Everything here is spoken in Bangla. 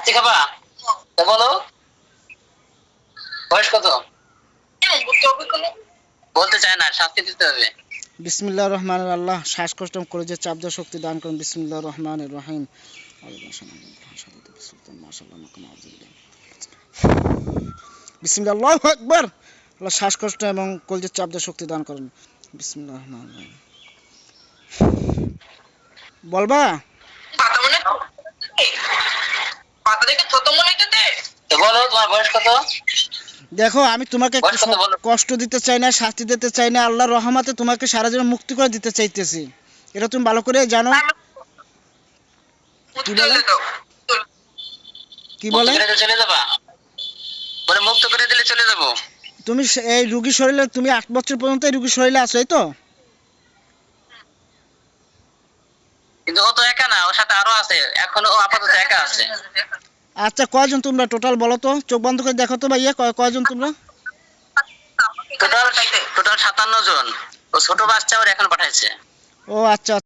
শাস্তি খাবা? বলো, বয়স কত? বলতে চায় না, শাস্তি দিতে হবে। বিসমিল্লাহির রহমানির আল্লাহ শ্বাসকষ্ট করে যে চাপ দেওয়ার শক্তি দান করুন। বিসমিল্লাহির রহমানির রহিম। বিসমিল্লাহ, আল্লাহু আকবার। আল্লাহ শ্বাসকষ্ট এবং কলজের চাপ দেওয়ার শক্তি দান করুন। বিসমিল্লাহির রহমানির রহিম। বলবা? বলো, তোমার বয়স কত? দেখো, আমি তোমাকে কষ্ট দিতে চাই না, শাস্তি দিতে চাই না। আল্লাহর রহমতে তোমাকে সারা জীবন মুক্তি করে দিতে চাইতেছি। এটা তুমি ভালো করে জানো। কি বলে? কি বলে? চলে যাবা? বলে মুক্ত করে দিলে চলে যাবো। তুমি এই রোগী শরীরে, তুমি 8 বছর পর্যন্ত এই রোগী শরীরে আছো, এই তো? কিন্তু ও তো একা না, ওর সাথে আরো আছে। এখন ও আপাতত একা আছে। আচ্ছা, কয়জন তোমরা টোটাল বলো তো? চোখ বন্ধ করে দেখো তো ভাইয়া, কয়জন তোমরা? টোটাল 57 জন। ও ছোট বাচ্চা, ওর এখন পাঠাইছে। ও আচ্ছা।